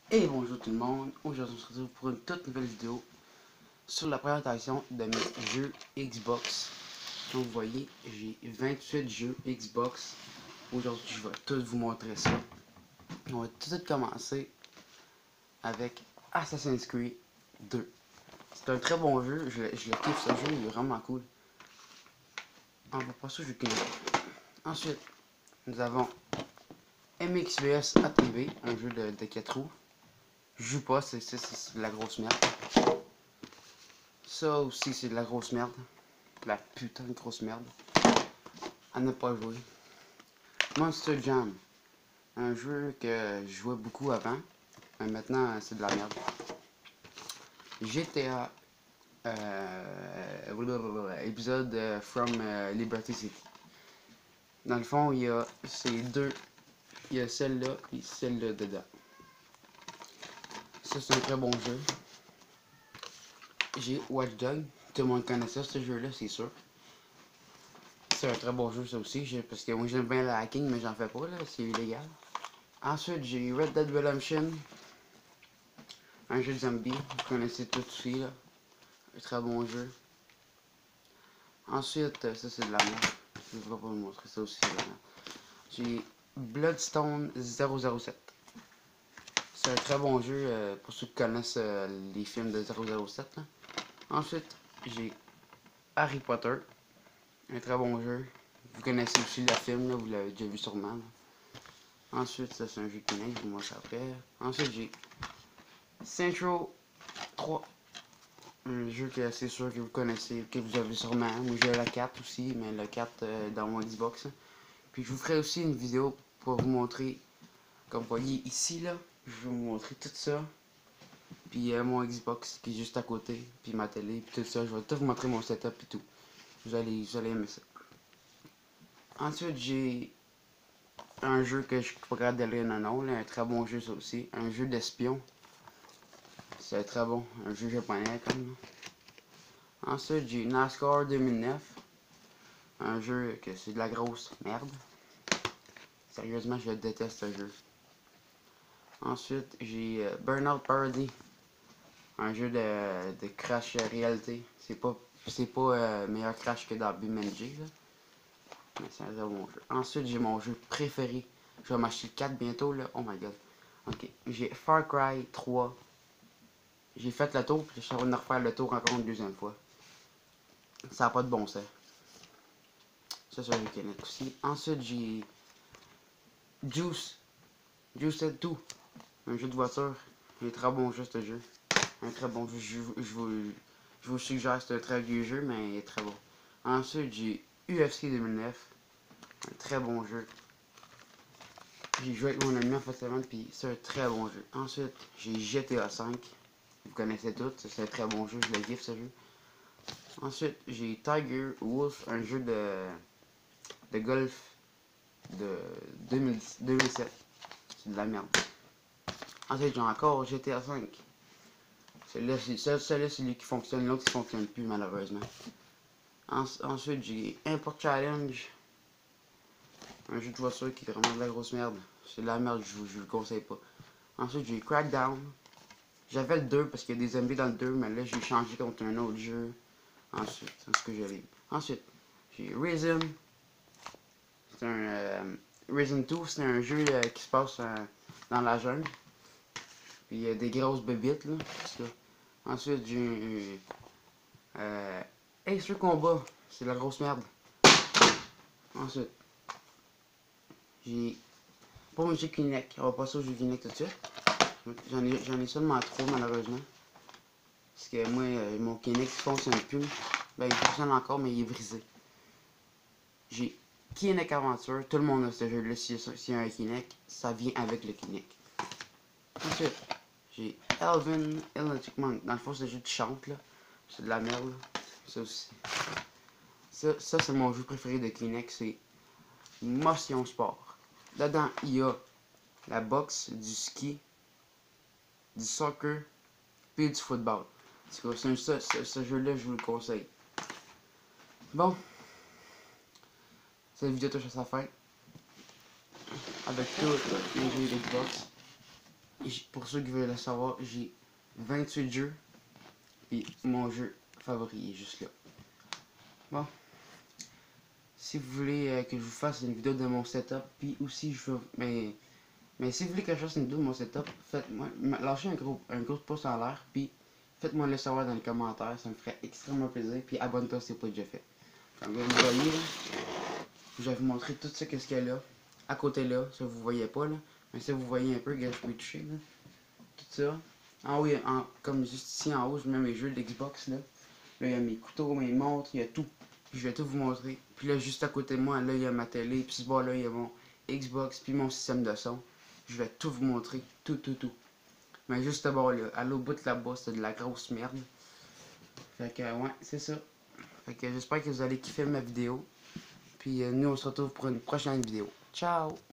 Et bonjour tout le monde, aujourd'hui on se retrouve pour une toute nouvelle vidéo sur la présentation de mes jeux Xbox. Comme vous voyez, j'ai 28 jeux Xbox. Aujourd'hui je vais tout vous montrer ça. On va tout de suite commencer avec Assassin's Creed 2. C'est un très bon jeu, je le kiffe ce jeu, il est vraiment cool. On va passer au jeu Kinect. Ensuite, nous avons MXVS ATV, un jeu de 4 roues. Je joue pas, c'est de la grosse merde. Ça aussi, c'est de la grosse merde. La putain de grosse merde. À ne pas jouer. Monster Jam. Un jeu que je jouais beaucoup avant. Mais maintenant, c'est de la merde. GTA. Épisode from Liberty City. Dans le fond, il y a ces deux. Il y a celle-là et celle-là dedans. Ça, c'est un très bon jeu. J'ai Watch Dogs. Tout le monde connaît ça, ce jeu-là, c'est sûr. C'est un très bon jeu, ça aussi. Parce que moi, j'aime bien le hacking, mais j'en fais pas, là. C'est illégal. Ensuite, j'ai Red Dead Redemption. Un jeu de zombie. Vous connaissez tout aussi, là. Un très bon jeu. Ensuite, ça, c'est de la merde. Je ne vais pas vous montrer. Ça aussi, c'est de la merde. J'ai Bloodstone 007. C'est un très bon jeu pour ceux qui connaissent les films de 007. Là. Ensuite, j'ai Harry Potter. Un très bon jeu. Vous connaissez aussi le film, là, vous l'avez déjà vu sûrement. Là. Ensuite, ça c'est un jeu Kinect, je vous montre après. Ensuite, j'ai Central 3. Un jeu que c'est sûr que vous connaissez, que vous avez sûrement. Moi j'ai la 4 aussi, mais la 4 dans mon Xbox. Puis je vous ferai aussi une vidéo pour vous montrer, comme vous voyez ici là, je vais vous montrer tout ça. Puis mon Xbox qui est juste à côté, puis ma télé, puis tout ça. Je vais tout vous montrer mon setup et tout. Vous allez aimer ça. Ensuite, j'ai un jeu que je regarde d'aller non, un très bon jeu ça aussi. Un jeu d'espion. C'est très bon. Un jeu japonais comme. Ensuite, j'ai NASCAR 2009. Un jeu que c'est de la grosse merde. Sérieusement, je déteste ce jeu. Ensuite, j'ai Burnout Parody. Un jeu de crash réalité. C'est pas meilleur crash que dans BeamNG, là. Mais c'est un très bon jeu. Ensuite, j'ai mon jeu préféré. Je vais m'acheter le 4 bientôt, là. Oh my god. Ok. J'ai Far Cry 3. J'ai fait le tour, puis je suis en train de refaire le tour encore une deuxième fois. Ça n'a pas de bon sens. Ça, c'est un jeu Kinect aussi. Ensuite, j'ai Juice. Juice 2. Un jeu de voiture. Un très bon jeu, ce jeu. Un très bon jeu. Je vous suggère, c'est un très vieux jeu, mais il est très bon. Ensuite, j'ai UFC 2009. Un très bon jeu. J'ai joué avec mon ami en fait semaine, puis c'est un très bon jeu. Ensuite, j'ai GTA 5. Vous connaissez tous, c'est un très bon jeu, je le giffe ce jeu. Ensuite, j'ai Tiger Wolf, un jeu de golf de 2007. C'est de la merde. Ensuite, j'ai encore GTA 5. Celui-là, c'est celui qui fonctionne, l'autre qui fonctionne plus malheureusement. Ensuite, j'ai Import Challenge. Un jeu de voiture qui est vraiment de la grosse merde. C'est de la merde, je vous le conseille pas. Ensuite, j'ai Crackdown. J'avais le 2 parce qu'il y a des zombies dans le 2, mais là, j'ai changé contre un autre jeu. Ensuite, c'est ce que j'avais. Ensuite, j'ai Rhythm. C'est un. Rhythm 2, c'est un jeu qui se passe dans la jungle. Puis il y a des grosses bébites, là. Ensuite, j'ai. Ace Combat. C'est de la grosse merde. Ensuite, j'ai. Pas mon jeu Kinect. On va passer au jeu Kinect tout de suite. J'en ai seulement 3 malheureusement. Parce que moi, mon Kinect fonctionne plus. Ben, il fonctionne encore, mais il est brisé. J'ai Kinect Aventure. Tout le monde a ce jeu-là. S'il y a un Kinect, ça vient avec le Kinect. Ensuite, j'ai Elvin Electric Monk. Dans le fond, c'est le jeu de chante, là. C'est de la merde, là. Ça aussi. Ça c'est mon jeu préféré de Kinect. C'est Motion Sport. Dedans, il y a la boxe, du ski, du soccer, puis du football. Ce jeu-là, je vous le conseille. Bon, cette vidéo touche à sa fin. Avec tous les jeux Xbox. Pour ceux qui veulent le savoir, j'ai 28 jeux. Puis mon jeu favori est juste là. Bon. Si vous voulez que je vous fasse une vidéo de mon setup, puis aussi je veux. Mais si vous voulez que je fasse une vidéo de mon setup, faites-moi. Lâchez un gros pouce en l'air, puis faites-moi le savoir dans les commentaires, ça me ferait extrêmement plaisir. Puis abonne-toi si c'est pas déjà fait. Comme vous voyez, là, je vais vous montrer tout ça, qu'est-ce qu'il y a là. À côté là, ça vous voyez pas là. Mais ça vous voyez un peu, gars, je peux toucher là. Tout ça. Ah oui, comme juste ici en haut, je mets mes jeux d'Xbox là. Là, il y a mes couteaux, mes montres, il y a tout. Puis je vais tout vous montrer. Puis là, juste à côté de moi, là, il y a ma télé. Puis ce bas-là, il y a mon Xbox, puis mon système de son. Je vais tout vous montrer. Tout, tout, tout. Mais juste d'abord, là, à l'autre bout là-bas, c'est de la grosse merde. Fait que, ouais, c'est ça. Fait que j'espère que vous allez kiffer ma vidéo. Puis nous, on se retrouve pour une prochaine vidéo. Ciao!